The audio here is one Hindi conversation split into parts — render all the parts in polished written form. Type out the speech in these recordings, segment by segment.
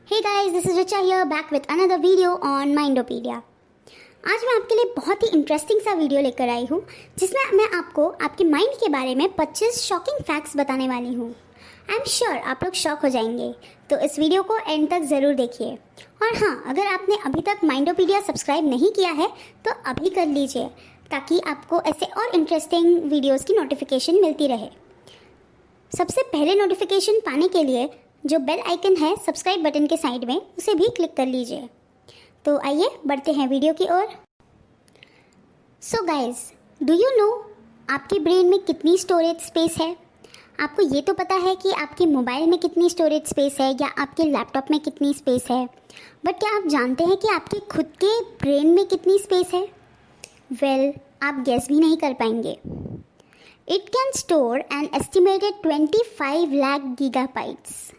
Hey guys, this is Richa here back with another video on Mindopedia। आज मैं आपके लिए बहुत ही इंटरेस्टिंग सा वीडियो लेकर आई हूँ जिसमें मैं आपको आपके माइंड के बारे में 25 शॉकिंग फैक्ट्स बताने वाली हूँ। आई एम श्योर आप लोग शॉक हो जाएंगे, तो इस वीडियो को एंड तक ज़रूर देखिए। और हाँ, अगर आपने अभी तक माइंडोपीडिया सब्सक्राइब नहीं किया है तो अभी कर लीजिए ताकि आपको ऐसे और इंटरेस्टिंग वीडियोज़ की नोटिफिकेशन मिलती रहे। सबसे पहले नोटिफिकेशन पाने के लिए जो बेल आइकन है सब्सक्राइब बटन के साइड में, उसे भी क्लिक कर लीजिए। तो आइए बढ़ते हैं वीडियो की ओर। So guys, do you know आपके ब्रेन में कितनी स्टोरेज स्पेस है? आपको ये तो पता है कि आपके मोबाइल में कितनी स्टोरेज स्पेस है या आपके लैपटॉप में कितनी स्पेस है, बट क्या आप जानते हैं कि आपके खुद के ब्रेन में कितनी स्पेस है? वेल, आप गेस भी नहीं कर पाएंगे। It can store an estimated 25 lakh gigabytes.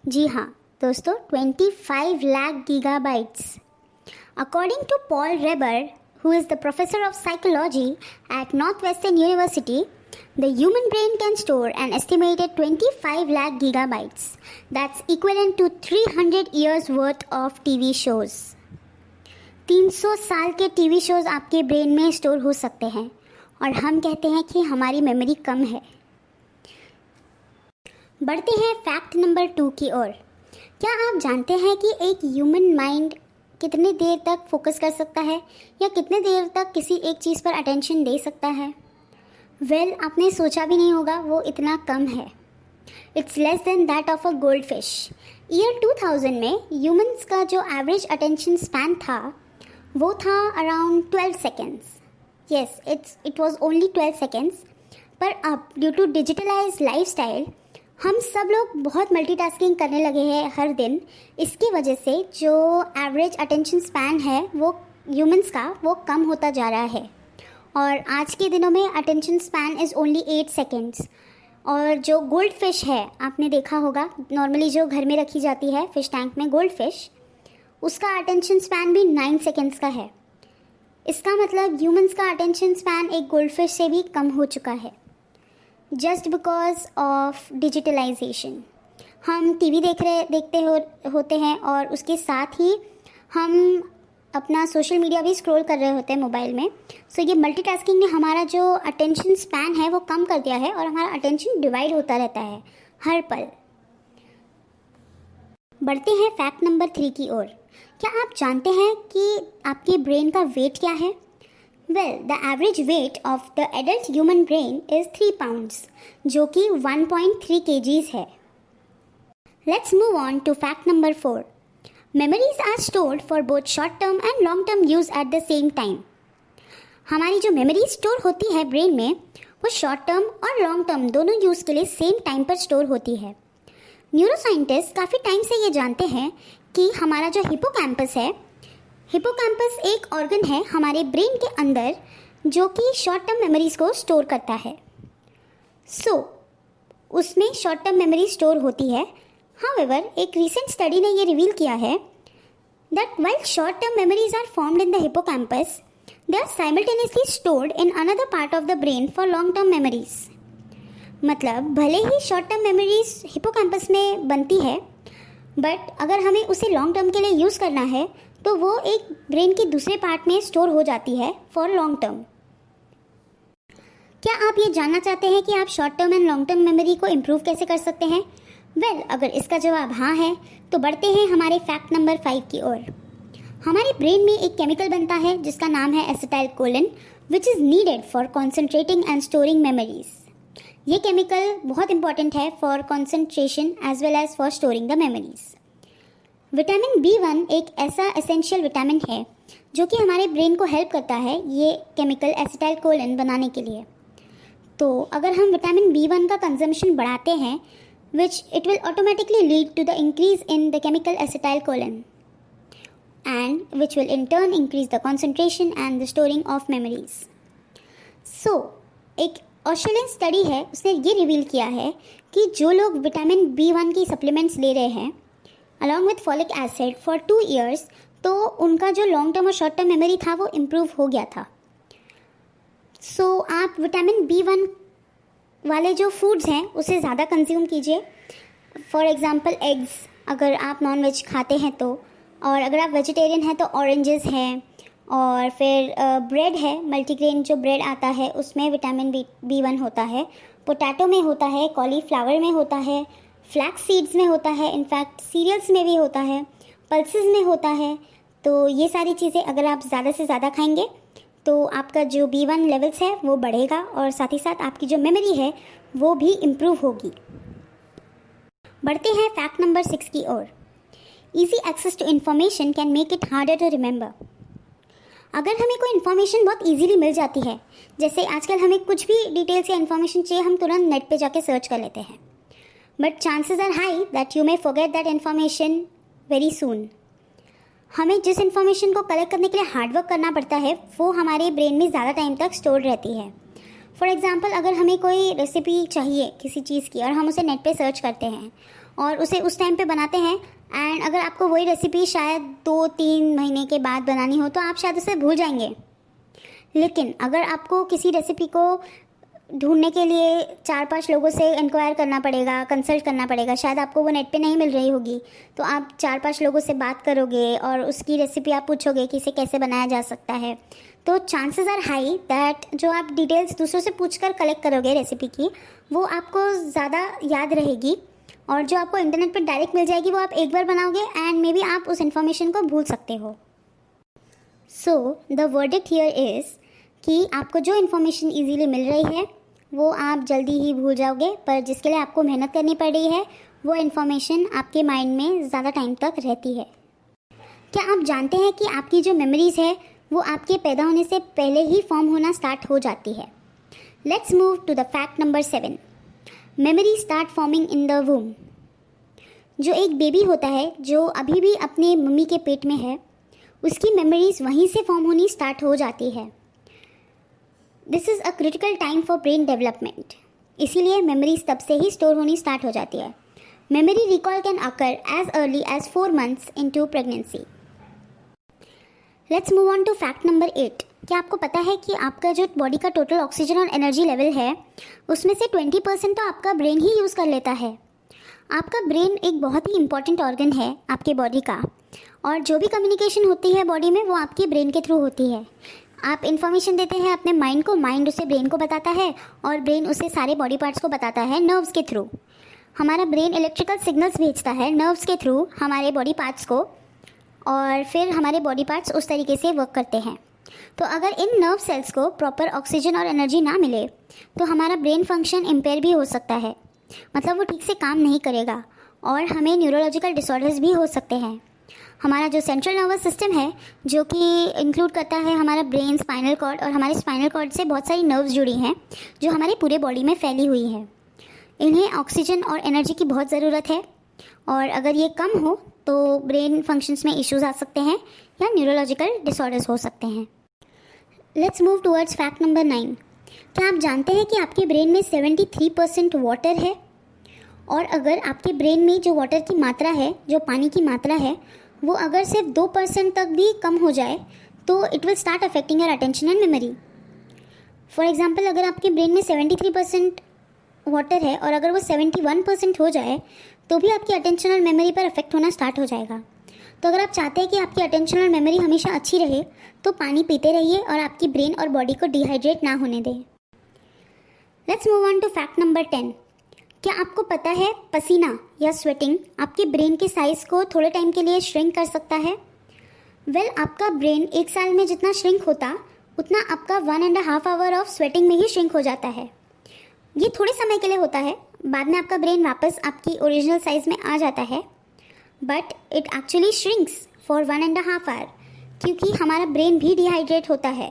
जी हाँ दोस्तों, 25 lakh gigabytes. According to Paul Reber, who is the professor of psychology at Northwestern University, the human brain can store an estimated 25 lakh gigabytes. That's equivalent to 300 years worth of TV shows. 300 साल के टीवी शोज आपके ब्रेन में स्टोर हो सकते हैं और हम कहते हैं कि हमारी मेमोरी कम है। बढ़ते हैं फैक्ट नंबर 2 की ओर। क्या आप जानते हैं कि एक ह्यूमन माइंड कितने देर तक फोकस कर सकता है या कितने देर तक किसी एक चीज़ पर अटेंशन दे सकता है? वेल, आपने सोचा भी नहीं होगा, वो इतना कम है। It's less than that of a gold fish. Year 2000 में ह्यूमंस का जो एवरेज अटेंशन स्पैन था वो था around 12 seconds. Yes, it was only 12 seconds. पर अब ड्यू टू डिजिटलाइज लाइफस्टाइल हम सब लोग बहुत मल्टीटास्किंग करने लगे हैं हर दिन। इसकी वजह से जो एवरेज अटेंशन स्पैन है वो ह्यूमंस का वो कम होता जा रहा है और आज के दिनों में attention span is only 8 seconds. और जो गोल्ड फिश है, आपने देखा होगा नॉर्मली जो घर में रखी जाती है फिश टैंक में गोल्ड फिश, उसका अटेंशन स्पैन भी 9 सेकेंड्स का है। इसका मतलब ह्यूमंस का अटेंशन स्पैन एक गोल्ड फिश से भी कम हो चुका है जस्ट बिकॉज ऑफ डिजिटलाइजेशन। हम टीवी देखते होते हैं और उसके साथ ही हम अपना सोशल मीडिया भी स्क्रॉल कर रहे होते हैं मोबाइल में। सो ये मल्टीटास्किंग ने हमारा जो अटेंशन स्पैन है वो कम कर दिया है और हमारा अटेंशन डिवाइड होता रहता है हर पल। बढ़ते हैं फैक्ट नंबर 3 की ओर। क्या आप जानते हैं कि आपके ब्रेन का वेट क्या है? Well, the average weight of the adult human brain is 3 pounds, जो कि 1.3 kgs है। Let's move on to fact number 4. Memories are stored for both short-term and long-term use at the same time. हमारी जो मेमोरी स्टोर होती है ब्रेन में वो शॉर्ट टर्म और लॉन्ग टर्म दोनों यूज़ के लिए सेम टाइम पर स्टोर होती है। न्यूरोसाइंटिस्ट काफ़ी टाइम से ये जानते हैं कि हमारा जो हिपोकैम्पस है, हिपोकैम्पस एक ऑर्गन है हमारे ब्रेन के अंदर जो कि शॉर्ट टर्म मेमोरीज को स्टोर करता है। सो उसमें शॉर्ट टर्म मेमोरी स्टोर होती है। हाउएवर, एक रीसेंट स्टडी ने ये रिवील किया है that while short term memories are formed in the hippocampus, they are simultaneously stored in another part of the brain for long term memories. मतलब भले ही शॉर्ट टर्म मेमोरीज हिपोकैम्पस में बनती है, बट अगर हमें उसे लॉन्ग टर्म के लिए यूज़ करना है तो वो एक ब्रेन के दूसरे पार्ट में स्टोर हो जाती है फॉर लॉन्ग टर्म। क्या आप ये जानना चाहते हैं कि आप short term and long term memory को इम्प्रूव कैसे कर सकते हैं? वेल, अगर इसका जवाब हाँ है तो बढ़ते हैं हमारे फैक्ट नंबर 5 की ओर। हमारे ब्रेन में एक केमिकल बनता है जिसका नाम है acetylcholine, which is needed for concentrating and storing memories. ये केमिकल बहुत इंपॉर्टेंट है for concentration as well as for storing the memories. Vitamin B1 एक ऐसा एसेंशियल विटामिन है जो कि हमारे ब्रेन को हेल्प करता है ये केमिकल एसिटाइलकोलिन बनाने के लिए। तो अगर हम विटामिन B1 का कंजम्पशन बढ़ाते हैं, which it will automatically lead to the increase in the chemical acetylcholine and which will in turn increase the concentration and the storing of memories. So एक ऑस्ट्रेलियन स्टडी है, उसने ये रिवील किया है कि जो लोग विटामिन B1 की सप्लीमेंट्स ले रहे हैं along with folic acid for 2 years, तो उनका जो लॉन्ग टर्म और शॉर्ट टर्म मेमोरी था वो इम्प्रूव हो गया था। सो आप विटामिन B1 वाले जो फूड्स हैं उसे ज़्यादा कंज्यूम कीजिए। फॉर एग्ज़ाम्पल एग्स, अगर आप नॉन वेज खाते हैं तो, और अगर आप वेजिटेरियन हैं तो ऑरेंजेस हैं, और फिर ब्रेड है, मल्टीग्रेन जो ब्रेड आता है उसमें विटामिन B1 होता है, पोटैटो में होता है, कॉलीफ्लावर में होता है, फ्लैक्स सीड्स में होता है, इनफैक्ट सीरियल्स में भी होता है, पल्सेस में होता है। तो ये सारी चीज़ें अगर आप ज़्यादा से ज़्यादा खाएंगे तो आपका जो B1 लेवल्स है वो बढ़ेगा, और साथ ही साथ आपकी जो मेमोरी है वो भी इम्प्रूव होगी। बढ़ते हैं फैक्ट नंबर 6 की ओर। Easy access to information can make it harder to remember. अगर हमें कोई इन्फॉर्मेशन बहुत इजीली मिल जाती है, जैसे आजकल हमें कुछ भी डिटेल्स या इन्फॉर्मेशन चाहिए, हम तुरंत नेट पे जाके सर्च कर लेते हैं, but chances are high that you may forget that information very soon. हमें जिस इन्फॉर्मेशन को कलेक्ट करने के लिए हार्डवर्क करना पड़ता है वो हमारे ब्रेन में ज़्यादा टाइम तक स्टोर रहती है। फॉर एग्ज़ाम्पल, अगर हमें कोई रेसिपी चाहिए किसी चीज़ की और हम उसे नेट पे सर्च करते हैं और उसे उस टाइम पे बनाते हैं, एंड अगर आपको वही रेसिपी शायद 2-3 महीने के बाद बनानी हो तो आप शायद उसे भूल जाएंगे। लेकिन अगर आपको किसी रेसिपी को ढूंढने के लिए 4-5 लोगों से इंक्वायर करना पड़ेगा, कंसल्ट करना पड़ेगा, शायद आपको वो नेट पे नहीं मिल रही होगी, तो आप 4-5 लोगों से बात करोगे और उसकी रेसिपी आप पूछोगे कि इसे कैसे बनाया जा सकता है, तो चांसेस आर हाई दैट जो आप डिटेल्स दूसरों से पूछकर कलेक्ट करोगे रेसिपी की, वो आपको ज़्यादा याद रहेगी, और जो आपको इंटरनेट पर डायरेक्ट मिल जाएगी वो आप एक बार बनाओगे एंड मे बी आप उस इन्फॉर्मेशन को भूल सकते हो। So the verdict here is कि आपको जो इन्फॉर्मेशन इजीली मिल रही है वो आप जल्दी ही भूल जाओगे, पर जिसके लिए आपको मेहनत करनी पड़ रही है वो इन्फॉर्मेशन आपके माइंड में ज़्यादा टाइम तक रहती है। क्या आप जानते हैं कि आपकी जो मेमोरीज़ है वो आपके पैदा होने से पहले ही फॉर्म होना स्टार्ट हो जाती है। Let's move to the fact number 7। Memory start forming in the womb. जो एक बेबी होता है जो अभी भी अपने मम्मी के पेट में है, उसकी मेमोरीज वहीं से फॉर्म होनी स्टार्ट हो जाती है। This is a critical time for brain development. इसीलिए मेमोरीज तब से ही स्टोर होनी स्टार्ट हो जाती है। Memory recall can occur as early as 4 months into pregnancy. Let's move on to fact number 8। क्या आपको पता है कि आपका जो बॉडी का टोटल ऑक्सीजन और एनर्जी लेवल है उसमें से 20% तो आपका ब्रेन ही यूज़ कर लेता है। आपका ब्रेन एक बहुत ही इंपॉर्टेंट ऑर्गन है आपके बॉडी का, और जो भी कम्युनिकेशन होती है बॉडी में वो आपके ब्रेन के थ्रू होती है। आप इन्फॉर्मेशन देते हैं अपने माइंड को, माइंड उसे ब्रेन को बताता है, और ब्रेन उसे सारे बॉडी पार्ट्स को बताता है नर्व्स के थ्रू। हमारा ब्रेन इलेक्ट्रिकल सिग्नल्स भेजता है नर्व्स के थ्रू हमारे बॉडी पार्ट्स को, और फिर हमारे बॉडी पार्ट्स उस तरीके से वर्क करते हैं। तो अगर इन नर्व सेल्स को प्रॉपर ऑक्सीजन और एनर्जी ना मिले तो हमारा ब्रेन फंक्शन इम्पेयर भी हो सकता है, मतलब वो ठीक से काम नहीं करेगा, और हमें न्यूरोलॉजिकल डिसऑर्डर्स भी हो सकते हैं। हमारा जो सेंट्रल नर्वस सिस्टम है, जो कि इंक्लूड करता है हमारा ब्रेन, स्पाइनल कॉर्ड, और हमारे स्पाइनल कॉर्ड से बहुत सारी नर्व्स जुड़ी हैं जो हमारे पूरे बॉडी में फैली हुई हैं। इन्हें ऑक्सीजन और एनर्जी की बहुत ज़रूरत है, और अगर ये कम हो तो ब्रेन फंक्शंस में इश्यूज आ सकते हैं या न्यूरोलॉजिकल डिसऑर्डर्स हो सकते हैं। Let's move towards fact number 9। क्या आप जानते हैं कि आपके ब्रेन में 73% वाटर है, और अगर आपके ब्रेन में जो वाटर की मात्रा है, जो पानी की मात्रा है, वो अगर सिर्फ 2% तक भी कम हो जाए तो it will start affecting your attention and memory. For example, अगर आपके ब्रेन में 73% वाटर है और अगर वो 71% हो जाए तो भी आपकी अटेंशन और मेमोरी पर अफेक्ट होना स्टार्ट हो जाएगा। तो अगर आप चाहते हैं कि आपकी अटेंशन और मेमोरी हमेशा अच्छी रहे तो पानी पीते रहिए और आपकी ब्रेन और बॉडी को डिहाइड्रेट ना होने दें। Let's move on to fact number 10। क्या आपको पता है पसीना या स्वेटिंग आपके ब्रेन के साइज को थोड़े टाइम के लिए श्रिंक कर सकता है? आपका ब्रेन 1 साल में जितना श्रिंक होता उतना आपका 1.5 आवर ऑफ स्वेटिंग में ही श्रिंक हो जाता है। ये थोड़े समय के लिए होता है, बाद में आपका ब्रेन वापस आपकी ओरिजिनल साइज में आ जाता है, but it actually shrinks for 1.5 hour, क्योंकि हमारा ब्रेन भी डिहाइड्रेट होता है।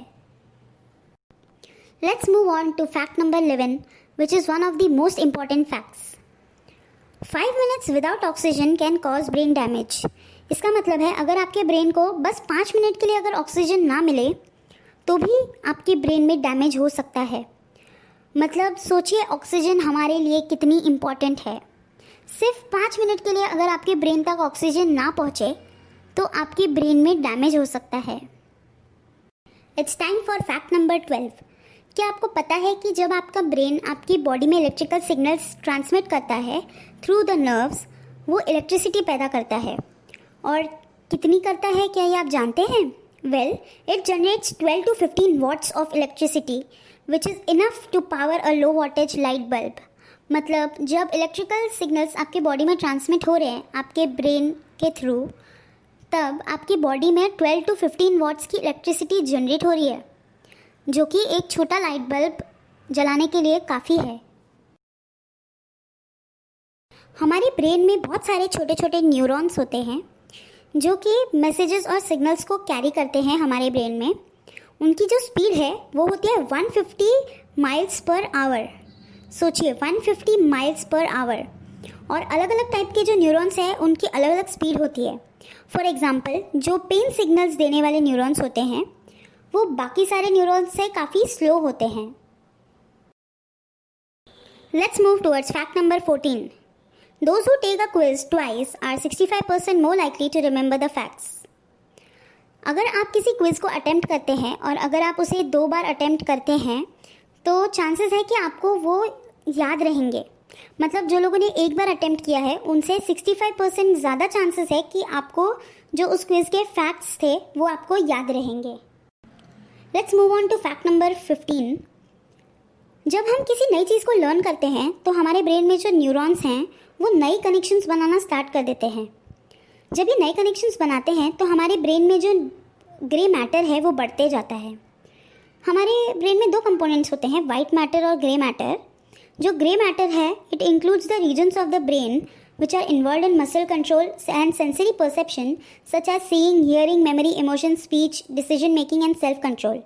Let's move on to fact number 11, which is one of the most important facts. 5 minutes without oxygen can cause brain damage. इसका मतलब है अगर आपके ब्रेन को बस 5 मिनट के लिए अगर ऑक्सीजन ना मिले तो भी आपके ब्रेन में डैमेज हो सकता है। मतलब सोचिए ऑक्सीजन हमारे लिए कितनी इम्पॉर्टेंट है। सिर्फ 5 मिनट के लिए अगर आपके ब्रेन तक ऑक्सीजन ना पहुँचे तो आपके ब्रेन में डैमेज हो सकता है। It's time for fact number 12। क्या आपको पता है कि जब आपका ब्रेन आपकी बॉडी में इलेक्ट्रिकल सिग्नल्स ट्रांसमिट करता है थ्रू द नर्व्स, वो इलेक्ट्रिसिटी पैदा करता है। और कितनी करता है क्या ये आप जानते हैं? Well, it generates 12 to 15 watts of electricity which is enough to power a low voltage light bulb. मतलब जब इलेक्ट्रिकल सिग्नल्स आपके बॉडी में ट्रांसमिट हो रहे हैं आपके ब्रेन के थ्रू, तब आपकी बॉडी में 12 to 15 watts की इलेक्ट्रिसिटी जनरेट हो रही है, जो कि एक छोटा लाइट बल्ब जलाने के लिए काफ़ी है। हमारे ब्रेन में बहुत सारे छोटे छोटे न्यूरॉन्स होते हैं जो कि मैसेजेस और सिग्नल्स को कैरी करते हैं हमारे ब्रेन में। उनकी जो स्पीड है वो होती है 150 माइल्स पर आवर। सोचिए, 150 माइल्स पर आवर। और अलग अलग टाइप के जो न्यूरॉन्स हैं उनकी अलग अलग स्पीड होती है। फॉर एग्जांपल, जो पेन सिग्नल्स देने वाले न्यूरॉन्स होते हैं वो बाकी सारे न्यूरॉन्स से काफ़ी स्लो होते हैं। Let's move towards fact number 14. Those who take a quiz twice are 65% more likely to remember the facts. अगर आप किसी क्विज़ को अटेम्प्ट करते हैं और अगर आप उसे 2 बार अटेम्प्ट करते हैं तो चांसेस है कि आपको वो याद रहेंगे। मतलब जो लोगों ने एक बार अटेम्प्ट किया है उनसे 65% ज़्यादा चांसेस है कि आपको जो उस क्विज़ के फैक्ट्स थे वो आपको याद रहेंगे। Let's move on to fact number 15. जब हम किसी नई चीज़ को लर्न करते हैं तो हमारे ब्रेन में जो न्यूरॉन्स हैं वो नई कनेक्शंस बनाना स्टार्ट कर देते हैं। जब ये नए कनेक्शंस बनाते हैं तो हमारे ब्रेन में जो ग्रे मैटर है वो बढ़ते जाता है। हमारे ब्रेन में 2 कंपोनेंट्स होते हैं, वाइट मैटर और ग्रे मैटर। जो ग्रे मैटर है it includes the regions of the brain which are involve in muscle control and sensory perception such as seeing, hearing, memory, emotion, speech, decision making and self control.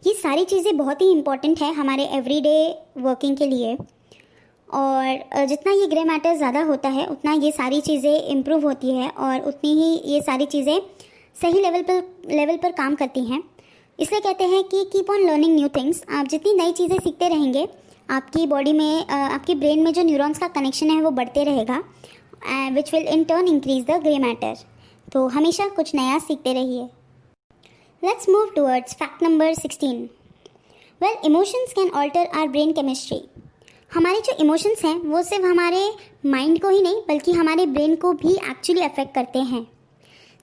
ये सारी चीज़ें बहुत ही इंपॉर्टेंट है हमारे एवरीडे वर्किंग के लिए। और जितना ये ग्रे मैटर ज़्यादा होता है उतना ये सारी चीज़ें इम्प्रूव होती है और उतनी ही ये सारी चीज़ें सही लेवल पर काम करती हैं। इसलिए कहते हैं कि keep on learning new things. आप जितनी नई चीज़ें सीखते रहेंगे आपकी बॉडी में आपकी ब्रेन में जो न्यूरॉन्स का कनेक्शन है वो बढ़ते रहेगा, which will in turn increase the grey matter. तो हमेशा कुछ नया सीखते रहिए। Let's move towards fact number 16. Well, emotions can alter our brain chemistry. हमारे जो इमोशंस हैं वो सिर्फ हमारे माइंड को ही नहीं बल्कि हमारे ब्रेन को भी एक्चुअली अफेक्ट करते हैं।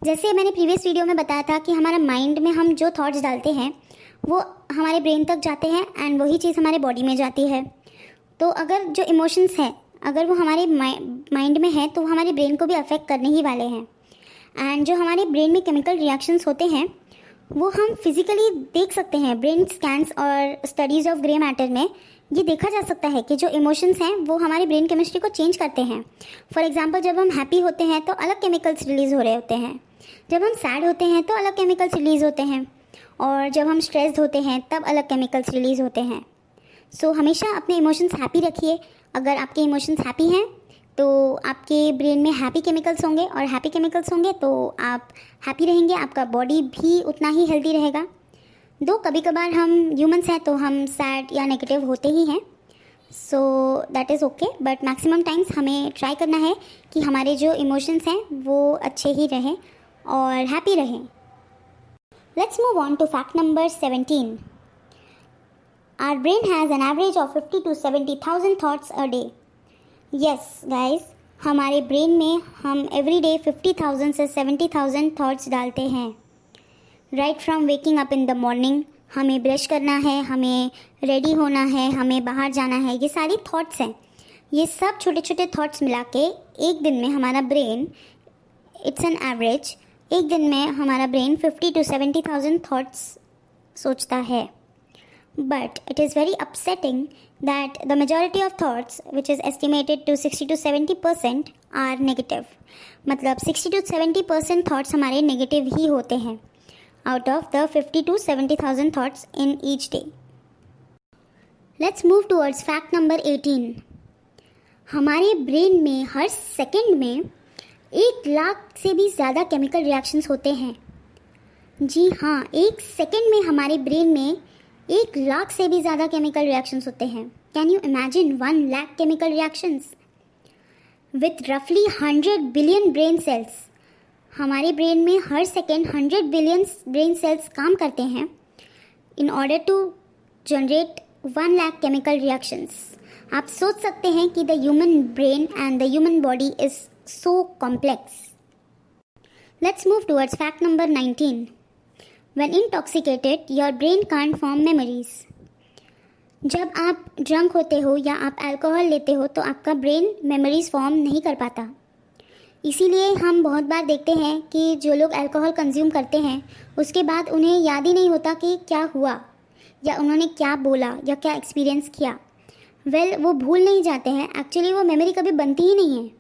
जैसे मैंने प्रीवियस वीडियो में बताया था कि हमारा माइंड में हम जो थॉट्स डालते हैं वो हमारे ब्रेन तक जाते हैं एंड वही चीज़ हमारे बॉडी में जाती है। तो अगर जो इमोशंस हैं अगर वो हमारे माइंड में है तो हमारे ब्रेन को भी अफेक्ट करने ही वाले हैं। एंड जो हमारे ब्रेन में केमिकल रिएक्शंस होते हैं वो हम फिजिकली देख सकते हैं। ब्रेन स्कैन्स और स्टडीज़ ऑफ ग्रे मैटर में ये देखा जा सकता है कि जो इमोशंस हैं वो हमारे ब्रेन केमिस्ट्री को चेंज करते हैं। फॉर एग्जांपल, जब हम हैप्पी होते हैं तो अलग केमिकल्स रिलीज़ हो रहे होते हैं, जब हम सैड होते हैं तो अलग केमिकल्स रिलीज़ होते हैं, और जब हम स्ट्रेस्ड होते हैं तब अलग केमिकल्स रिलीज़ होते हैं। सो हमेशा अपने इमोशंस हैप्पी रखिए। अगर आपके इमोशंस हैप्पी हैं तो आपके ब्रेन में हैप्पी केमिकल्स होंगे और हैप्पी केमिकल्स होंगे तो आप हैप्पी रहेंगे, आपका बॉडी भी उतना ही हेल्दी रहेगा। दो कभी कभार हम ह्यूमंस हैं तो हम सैड या नेगेटिव होते ही हैं, so that is okay, but maximum times हमें ट्राई करना है कि हमारे जो इमोशंस हैं वो अच्छे ही रहें और हैप्पी रहें। Let's move on to fact number 17. Our brain has an average of 50 to 70,000 thoughts a day. Yes, guys, हमारे ब्रेन में हम एवरी डे 50,000 से 70,000 थॉट्स डालते हैं। Right from waking up in the morning, हमें ब्रश करना है, हमें रेडी होना है, हमें बाहर जाना है, ये सारी थॉट्स हैं। ये सब छोटे छोटे थॉट्स मिला के एक दिन में हमारा ब्रेन, इट्स एन एवरेज, एक दिन में हमारा ब्रेन 50 to 70,000 थॉट्स सोचता है। But it is very upsetting that the majority of thoughts, which is estimated to 60 to 70%, are negative. मतलब 60 to 70% thoughts हमारे negative ही होते हैं out of the 50 to 70,000 thoughts in each day. Let's move towards fact number 18. हमारे ब्रेन में हर सेकंड में 1 लाख से भी ज़्यादा केमिकल रिएक्शंस होते हैं। जी हाँ, 1 सेकंड में हमारे ब्रेन में 1 लाख से भी ज़्यादा केमिकल रिएक्शंस होते हैं। Can you imagine 1 lakh chemical reactions with रफली 100 बिलियन ब्रेन सेल्स। हमारे ब्रेन में हर सेकेंड 100 बिलियन ब्रेन सेल्स काम करते हैं in order to generate 1 lakh chemical reactions. आप सोच सकते हैं कि the human brain and the human body is so complex. Let's move towards fact number 19. When intoxicated, your brain can't form memories. जब आप ड्रंक होते हो या आप अल्कोहल लेते हो तो आपका ब्रेन मेमोरीज फॉर्म नहीं कर पाता। इसीलिए हम बहुत बार देखते हैं कि जो लोग अल्कोहल कंज्यूम करते हैं उसके बाद उन्हें याद ही नहीं होता कि क्या हुआ या उन्होंने क्या बोला या क्या एक्सपीरियंस किया। वो भूल नहीं जाते हैं, एक्चुअली वो मेमोरी कभी बनती ही नहीं है।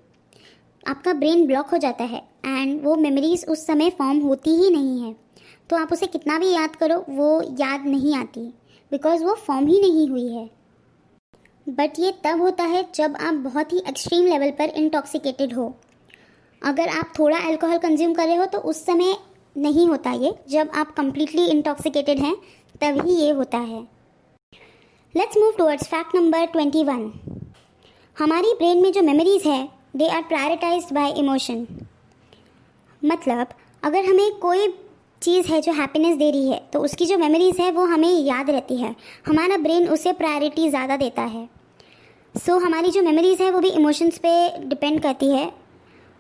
आपका ब्रेन ब्लॉक हो जाता है एंड वो मेमोरीज उस समय फॉर्म होती ही नहीं है। तो आप उसे कितना भी याद करो वो याद नहीं आती, बिकॉज वो फॉर्म ही नहीं हुई है। बट ये तब होता है जब आप बहुत ही एक्सट्रीम लेवल पर इंटॉक्सिकेटेड हो। अगर आप थोड़ा अल्कोहल कंज्यूम कर रहे हो तो उस समय नहीं होता ये, जब आप कंप्लीटली इंटॉक्सिकेटेड हैं तभी ये होता है। Let's move towards fact number 21। हमारी ब्रेन में जो मेमोरीज है they are prioritised by emotion. मतलब अगर हमें कोई चीज़ है जो हैप्पीनेस दे रही है तो उसकी जो मेमोरीज है वो हमें याद रहती है, हमारा ब्रेन उसे प्रायोरिटी ज़्यादा देता है। सो हमारी जो मेमोरीज है वो भी इमोशंस पे डिपेंड करती है।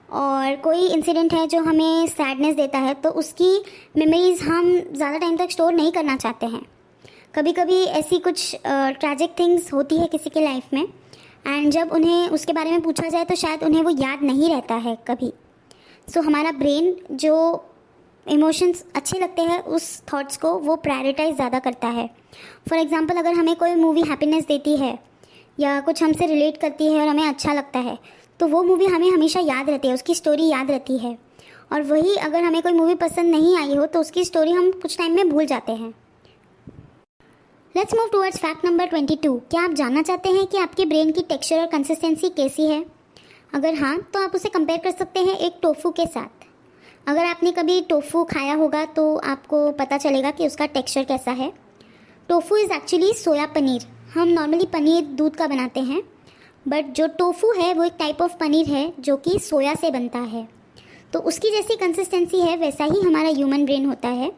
और कोई इंसिडेंट है जो हमें सैडनेस देता है तो उसकी मेमोरीज हम ज़्यादा टाइम तक स्टोर नहीं करना चाहते हैं। कभी कभी ऐसी कुछ ट्रैजिक थिंग्स होती है किसी के लाइफ में एंड जब उन्हें उसके बारे में पूछा जाए तो शायद उन्हें वो याद नहीं रहता है कभी। सो हमारा ब्रेन जो इमोशंस अच्छे लगते हैं उस थॉट्स को वो प्रायोरिटाइज ज़्यादा करता है। फॉर एग्जांपल अगर हमें कोई मूवी हैप्पीनेस देती है या कुछ हमसे रिलेट करती है और हमें अच्छा लगता है तो वो मूवी हमें हमेशा याद रहती है, उसकी स्टोरी याद रहती है। और वही अगर हमें कोई मूवी पसंद नहीं आई हो तो उसकी स्टोरी हम कुछ टाइम में भूल जाते हैं। Let's move towards fact number 22। क्या आप जानना चाहते हैं कि आपके ब्रेन की टेक्सचर और कंसिस्टेंसी कैसी है? अगर हाँ तो आप उसे कंपेयर कर सकते हैं एक टोफू के साथ। अगर आपने कभी टोफू खाया होगा तो आपको पता चलेगा कि उसका टेक्सचर कैसा है। टोफू इज़ एक्चुअली सोया पनीर। हम नॉर्मली पनीर दूध का बनाते हैं, बट जो टोफू है वो एक टाइप ऑफ पनीर है जो कि सोया से बनता है। तो उसकी जैसी कंसिस्टेंसी है वैसा ही हमारा ह्यूमन ब्रेन होता है,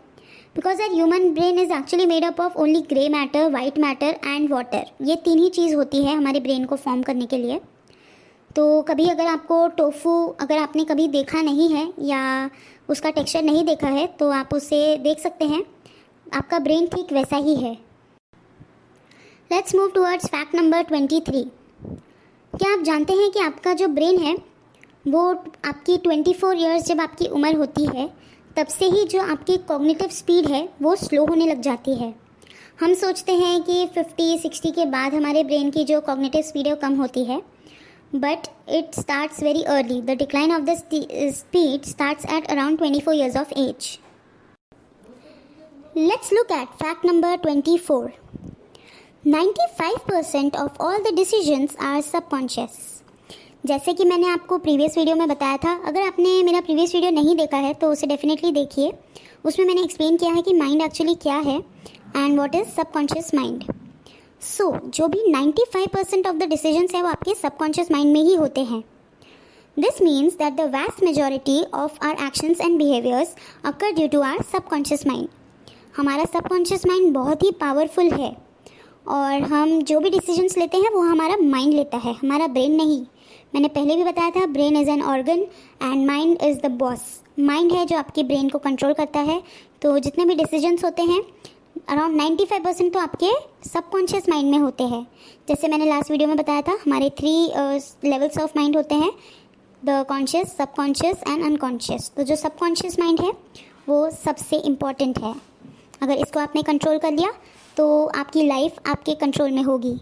because our human brain is actually made up of only grey matter, white matter and water. ये तीन ही चीज़ होती है हमारे ब्रेन को फॉर्म करने के लिए। तो कभी अगर आपको टोफू अगर आपने कभी देखा नहीं है या उसका टेक्सचर नहीं देखा है तो आप उसे देख सकते हैं, आपका ब्रेन ठीक वैसा ही है। Let's move towards fact number 23। क्या आप जानते हैं कि आपका जो ब्रेन है वो आपकी 24 ईयर्स जब आपकी उम्र होती है तब से ही जो आपकी कॉग्निटिव स्पीड है वो स्लो होने लग जाती है। हम सोचते हैं कि 50-60 के बाद हमारे ब्रेन की जो कॉग्निटिव स्पीड है वो कम होती है, but it starts very early. The decline of the speed starts at around 24 years of age. Let's look at fact number 24. 95% of all the decisions are subconscious. जैसे कि मैंने आपको प्रीवियस वीडियो में बताया था, अगर आपने मेरा प्रीवियस वीडियो नहीं देखा है तो उसे डेफिनेटली देखिए। उसमें मैंने एक्सप्लेन किया है कि माइंड एक्चुअली क्या है and what is subconscious mind. So जो भी 95% ऑफ द डिसीजंस है वो आपके सबकॉन्शियस माइंड में ही होते हैं। This means that the vast majority of our actions and behaviours occur due to our subconscious mind. हमारा सबकॉन्शियस माइंड बहुत ही पावरफुल है और हम जो भी डिसीजंस लेते हैं वो हमारा माइंड लेता है, हमारा ब्रेन नहीं। मैंने पहले भी बताया था, brain is an organ and mind is the boss. Mind है जो आपके ब्रेन को कंट्रोल करता है। तो जितने भी डिसीजंस होते हैं अराउंड 95% तो आपके सबकॉन्शियस माइंड में होते हैं। जैसे मैंने लास्ट वीडियो में बताया था, हमारे 3 लेवल्स ऑफ माइंड होते हैं, the conscious, subconscious and unconscious. तो जो सबकॉन्शियस माइंड है वो सबसे इम्पॉर्टेंट है। अगर इसको आपने कंट्रोल कर लिया तो आपकी लाइफ आपके कंट्रोल में होगी।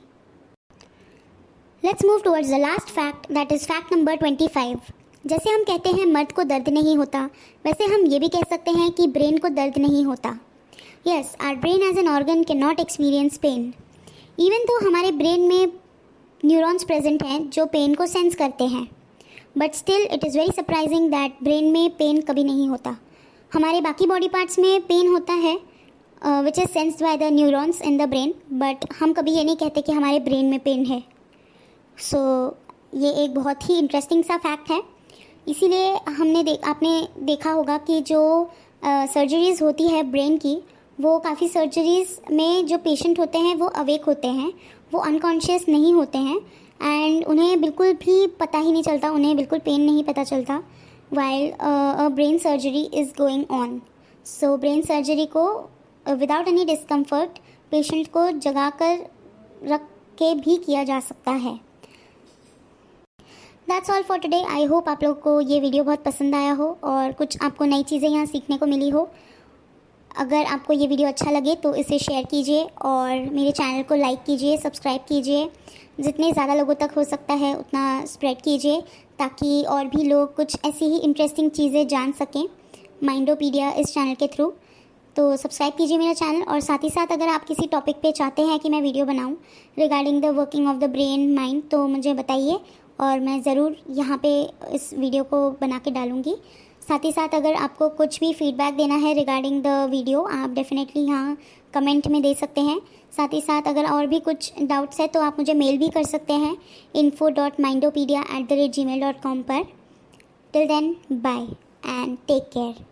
Let's move towards the last fact, that is fact number 25। जैसे हम कहते हैं मर्द को दर्द नहीं होता, वैसे हम ये भी कह सकते हैं कि ब्रेन को दर्द नहीं होता। Yes, our brain as an organ cannot experience pain. Even though हमारे ब्रेन में न्यूरॉन्स प्रेजेंट हैं जो पेन को सेंस करते हैं, but still it is very surprising that brain में पेन कभी नहीं होता। हमारे बाकी बॉडी पार्ट्स में पेन होता है which is sensed by the neurons in the brain, but हम कभी ये नहीं कहते कि हमारे ब्रेन में पेन है। सो ये एक बहुत ही इंटरेस्टिंग सा फैक्ट है। इसीलिए आपने देखा होगा कि जो सर्जरीज़ होती है ब्रेन की, वो काफ़ी सर्जरीज़ में जो पेशेंट होते हैं वो अवेक होते हैं, वो अनकॉन्शियस नहीं होते हैं एंड उन्हें बिल्कुल भी पता ही नहीं चलता, उन्हें बिल्कुल पेन नहीं पता चलता while a brain surgery is going on. So brain surgery को विदाउट एनी डिस्कम्फर्ट पेशेंट को जगा कर रख के भी किया जा सकता है। That's all for today. I hope आप लोगों को ये वीडियो बहुत पसंद आया हो और कुछ आपको नई चीज़ें यहाँ सीखने को मिली हो। अगर आपको ये वीडियो अच्छा लगे तो इसे शेयर कीजिए और मेरे चैनल को लाइक कीजिए, सब्सक्राइब कीजिए। जितने ज़्यादा लोगों तक हो सकता है उतना स्प्रेड कीजिए ताकि और भी लोग कुछ ऐसी ही इंटरेस्टिंग चीज़ें जान सकें माइंडोपीडिया इस चैनल के थ्रू। तो सब्सक्राइब कीजिए मेरा चैनल और साथ ही साथ अगर आप किसी टॉपिक पे चाहते हैं कि मैं वीडियो बनाऊं regarding the working of the brain mind तो मुझे बताइए और मैं ज़रूर यहाँ पे इस वीडियो को बना के डालूँगी। साथ ही साथ अगर आपको कुछ भी फीडबैक देना है रिगार्डिंग द वीडियो आप डेफिनेटली यहाँ कमेंट में दे सकते हैं। साथ ही साथ अगर और भी कुछ डाउट्स है तो आप मुझे मेल भी कर सकते हैं info.mindopedia@gmail.com पर। Till then bye and take care.